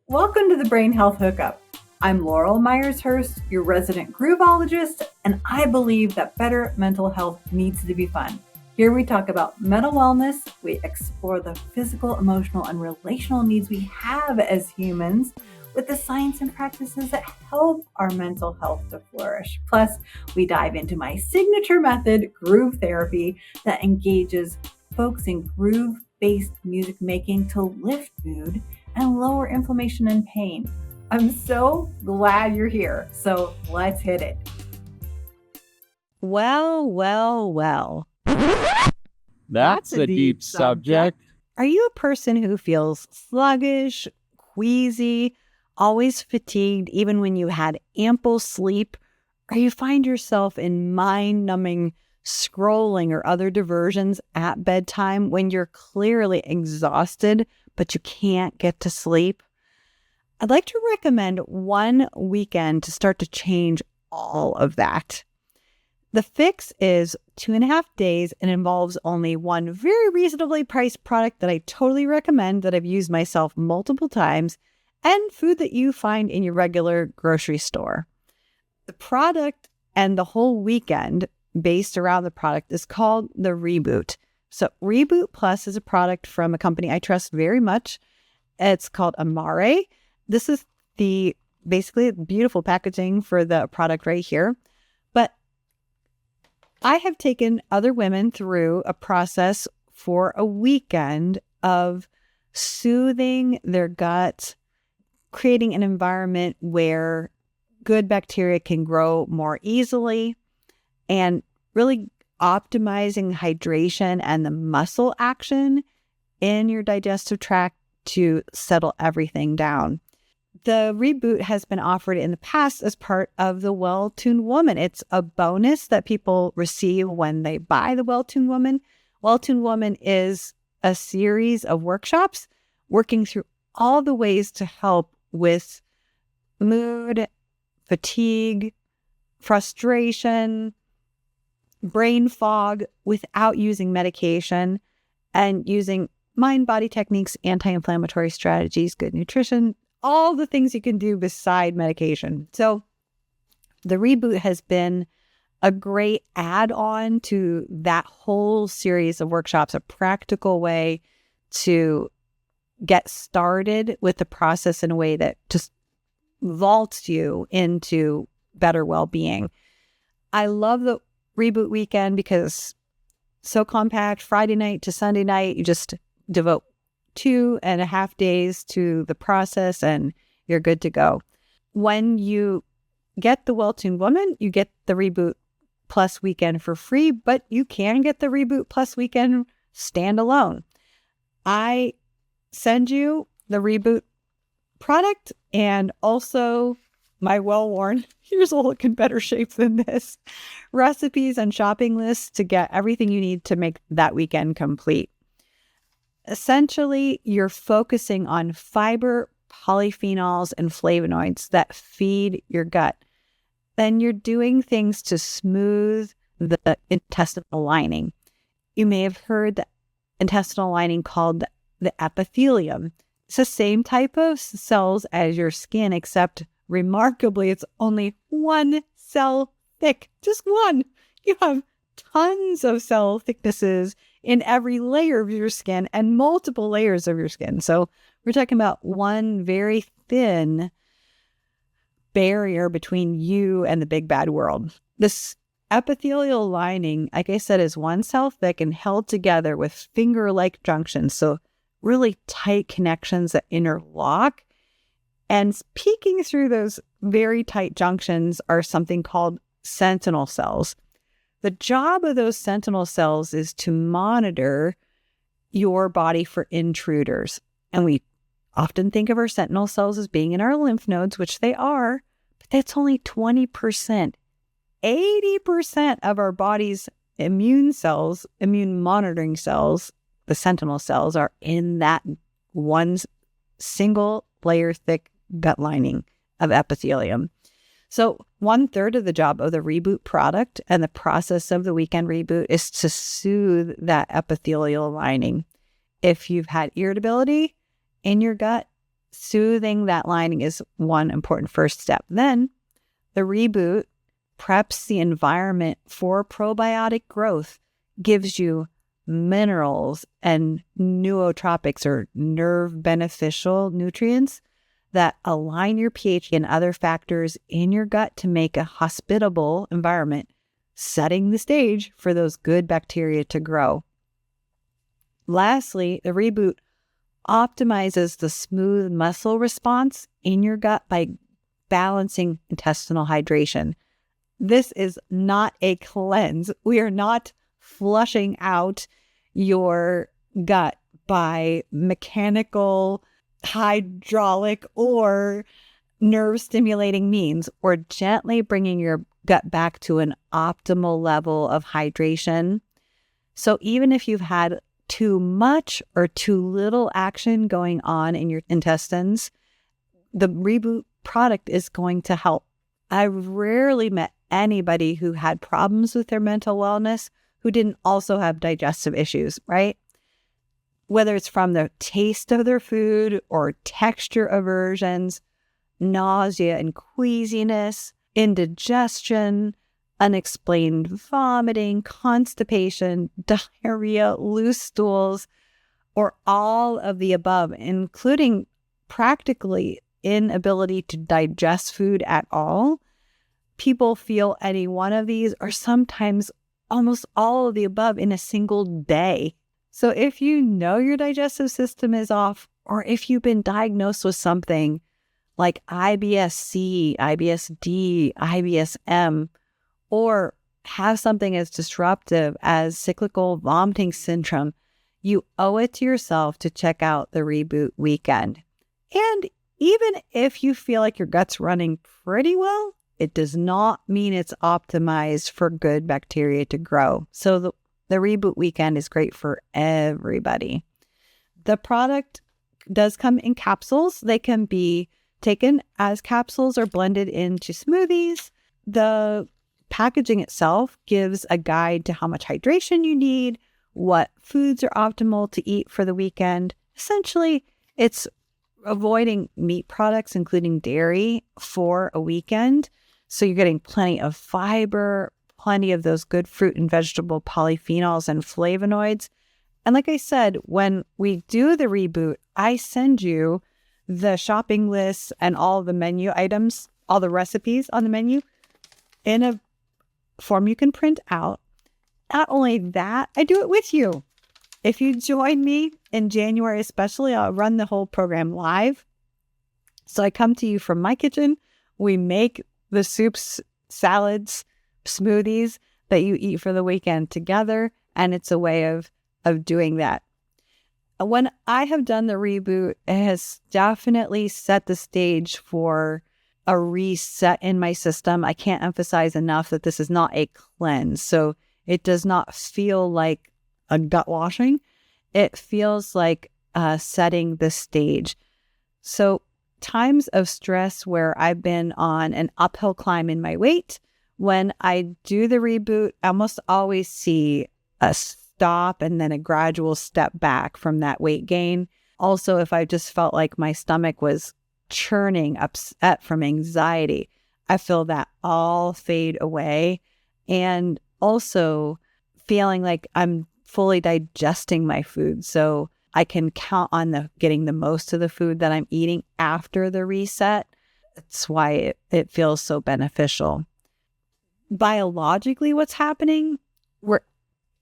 Welcome to the Brain Health Hookup. I'm Laurel Myers-Hurst, your resident groovologist, and I believe that better mental health needs to be fun. Here we talk about mental wellness, we explore the physical, emotional, and relational needs we have as humans with the science and practices that help our mental health to flourish. Plus, we dive into my signature method, groove therapy, that engages folks in groove-based music making to lift mood and lower inflammation and pain. I'm so glad you're here. So let's hit it. Well. That's a deep subject. Are you a person who feels sluggish, queasy, always fatigued, even when you had ample sleep? Or you find yourself in mind-numbing scrolling or other diversions at bedtime when you're clearly exhausted, but you can't get to sleep? I'd like to recommend one weekend to start to change all of that. The fix is 2.5 days and involves only one very reasonably priced product that I totally recommend, that I've used myself multiple times, and food that you find in your regular grocery store. The product and the whole weekend based around the product is called the Reboot. So Reboot Plus is a product from a company I trust very much. It's called Amare. This is the basically beautiful packaging for the product right here. But I have taken other women through a process for a weekend of soothing their gut, creating an environment where good bacteria can grow more easily, and really optimizing hydration and the muscle action in your digestive tract to settle everything down. The Reboot has been offered in the past as part of the Well-Tuned Woman. It's a bonus that people receive when they buy the Well-Tuned Woman. Well-Tuned Woman is a series of workshops working through all the ways to help with mood, fatigue, frustration, brain fog without using medication, and using mind-body techniques, anti-inflammatory strategies, good nutrition, all the things you can do beside medication. So the Reboot has been a great add-on to that whole series of workshops, a practical way to get started with the process in a way that just vaults you into better well-being. I love the Reboot Weekend because so compact. Friday night to Sunday night, you just devote 2.5 days to the process and you're good to go. When you get the Well-Tuned Woman, you get the Reboot Plus Weekend for free, but you can get the Reboot Plus Weekend standalone. I send you the Reboot product and also my well-worn, here's a look in better shape than this, recipes and shopping lists to get everything you need to make that weekend complete. Essentially, you're focusing on fiber, polyphenols, and flavonoids that feed your gut. Then you're doing things to smooth the intestinal lining. You may have heard the intestinal lining called the epithelium. It's the same type of cells as your skin, except remarkably, it's only one cell thick, just one. You have tons of cell thicknesses in every layer of your skin and multiple layers of your skin. So we're talking about one very thin barrier between you and the big bad world. This epithelial lining, like I said, is one cell thick and held together with finger-like junctions. So really tight connections that interlock. And peeking through those very tight junctions are something called sentinel cells. The job of those sentinel cells is to monitor your body for intruders. And we often think of our sentinel cells as being in our lymph nodes, which they are, but that's only 20%. 80% of our body's immune cells, immune monitoring cells, the sentinel cells, are in that one single layer thick gut lining of epithelium. So 1/3 of the job of the Reboot product and the process of the weekend Reboot is to soothe that epithelial lining. If you've had irritability in your gut, soothing that lining is one important first step. Then the reboot preps the environment for probiotic growth, gives you minerals and nootropics or nerve beneficial nutrients that align your pH and other factors in your gut to make a hospitable environment, setting the stage for those good bacteria to grow. Lastly, the reboot optimizes the smooth muscle response in your gut by balancing intestinal hydration. This is not a cleanse. We are not flushing out your gut by mechanical, hydraulic, or nerve stimulating means. We're gently bringing your gut back to an optimal level of hydration. So even if you've had too much or too little action going on in your intestines, the Reboot product is going to help. I've rarely met anybody who had problems with their mental wellness who didn't also have digestive issues, right? Whether it's from the taste of their food or texture aversions, nausea and queasiness, indigestion, unexplained vomiting, constipation, diarrhea, loose stools, or all of the above, including practically inability to digest food at all. People feel any one of these or sometimes almost all of the above in a single day. So if you know your digestive system is off, or if you've been diagnosed with something like IBS-C, IBS-D, IBS-M, or have something as disruptive as cyclical vomiting syndrome, you owe it to yourself to check out the Reboot Weekend. And even if you feel like your gut's running pretty well, it does not mean it's optimized for good bacteria to grow. So the Reboot Weekend is great for everybody. The product does come in capsules. They can be taken as capsules or blended into smoothies. The packaging itself gives a guide to how much hydration you need, what foods are optimal to eat for the weekend. Essentially, it's avoiding meat products, including dairy, for a weekend. So you're getting plenty of fiber, plenty of those good fruit and vegetable polyphenols and flavonoids. And like I said, when we do the reboot, I send you the shopping lists and all the menu items, all the recipes on the menu in a form you can print out. Not only that, I do it with you. If you join me in January, especially, I'll run the whole program live. So I come to you from my kitchen. We make the soups, salads, smoothies that you eat for the weekend together. And it's a way of doing that. When I have done the reboot, it has definitely set the stage for a reset in my system. I can't emphasize enough that this is not a cleanse. So it does not feel like a gut washing. It feels like setting the stage. So times of stress where I've been on an uphill climb in my weight, when I do the reboot, I almost always see a stop and then a gradual step back from that weight gain. Also, if I just felt like my stomach was churning, upset from anxiety, I feel that all fade away. And also feeling like I'm fully digesting my food. So I can count on getting the most of the food that I'm eating after the reset. That's why it feels so beneficial. Biologically, what's happening? We're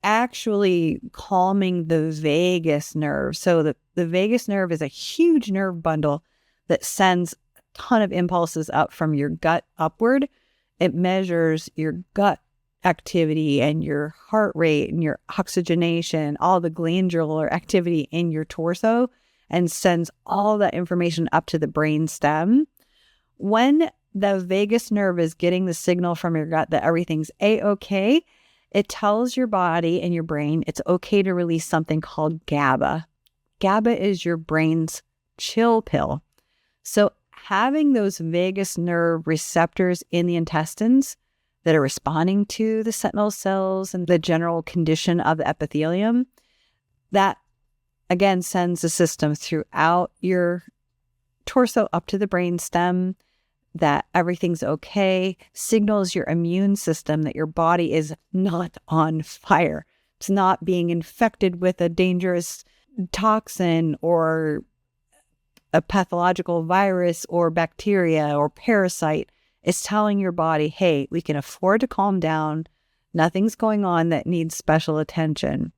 actually calming the vagus nerve. So the vagus nerve is a huge nerve bundle that sends a ton of impulses up from your gut upward. It measures your gut activity and your heart rate and your oxygenation, all the glandular activity in your torso, and sends all that information up to the brain stem. When the vagus nerve is getting the signal from your gut that everything's A-okay, it tells your body and your brain it's okay to release something called GABA. GABA is your brain's chill pill. So having those vagus nerve receptors in the intestines that are responding to the sentinel cells and the general condition of the epithelium, that again sends the system throughout your torso up to the brainstem, that everything's okay, signals your immune system that your body is not on fire. It's not being infected with a dangerous toxin or a pathological virus or bacteria or parasite. It's telling your body, hey, we can afford to calm down. Nothing's going on that needs special attention.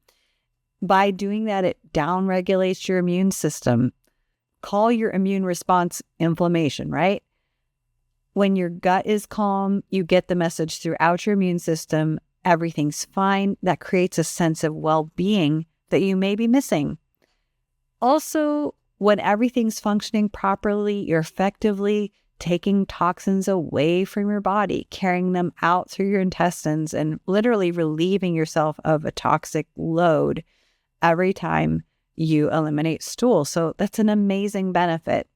By doing that, it downregulates your immune system. Call your immune response inflammation, right? When your gut is calm, you get the message throughout your immune system, everything's fine. That creates a sense of well-being that you may be missing. Also, when everything's functioning properly, you're effectively taking toxins away from your body, carrying them out through your intestines, and literally relieving yourself of a toxic load every time you eliminate stool. So that's an amazing benefit.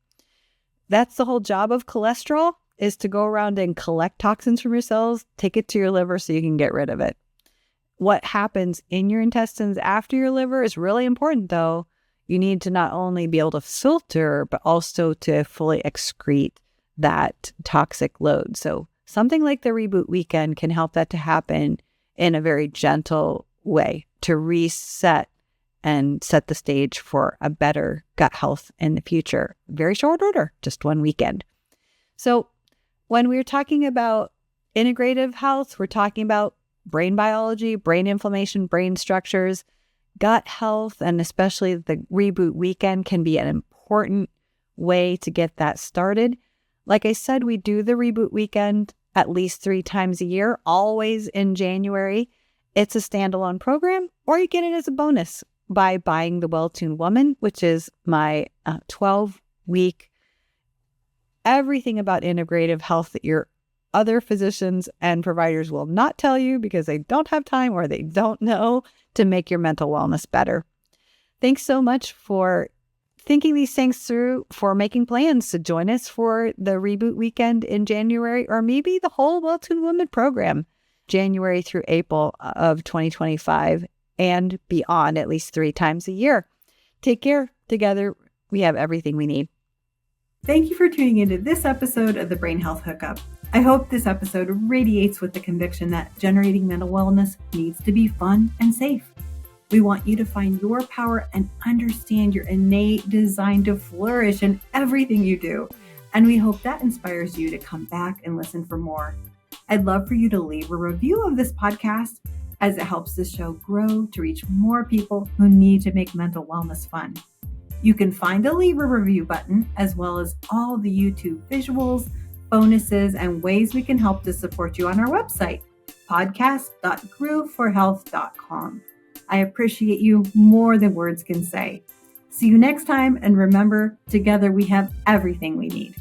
That's the whole job of cholesterol, is to go around and collect toxins from your cells, take it to your liver so you can get rid of it. What happens in your intestines after your liver is really important, though. You need to not only be able to filter, but also to fully excrete that toxic load. So something like the Reboot Weekend can help that to happen in a very gentle way to reset and set the stage for a better gut health in the future. Very short order, just one weekend. So when we're talking about integrative health, we're talking about brain biology, brain inflammation, brain structures, gut health, and especially the Reboot Weekend can be an important way to get that started. Like I said, we do the Reboot Weekend at least 3 times a year, always in January. It's a standalone program, or you get it as a bonus by buying the Well-Tuned Woman, which is my 12-week everything about integrative health that your other physicians and providers will not tell you because they don't have time or they don't know to make your mental wellness better. Thanks so much for thinking these things through, for making plans to join us for the Reboot Weekend in January, or maybe the whole Well-Tuned Woman program, January through April of 2025 and beyond, at least 3 times a year. Take care. Together, we have everything we need. Thank you for tuning into this episode of the Brain Health Hookup. I hope this episode radiates with the conviction that generating mental wellness needs to be fun and safe. We want you to find your power and understand your innate design to flourish in everything you do. And we hope that inspires you to come back and listen for more. I'd love for you to leave a review of this podcast, as it helps this show grow to reach more people who need to make mental wellness fun. You can find the leave a review button, as well as all the YouTube visuals, bonuses, and ways we can help to support you on our website, podcast.grooveforhealth.com. I appreciate you more than words can say. See you next time, and remember, together we have everything we need.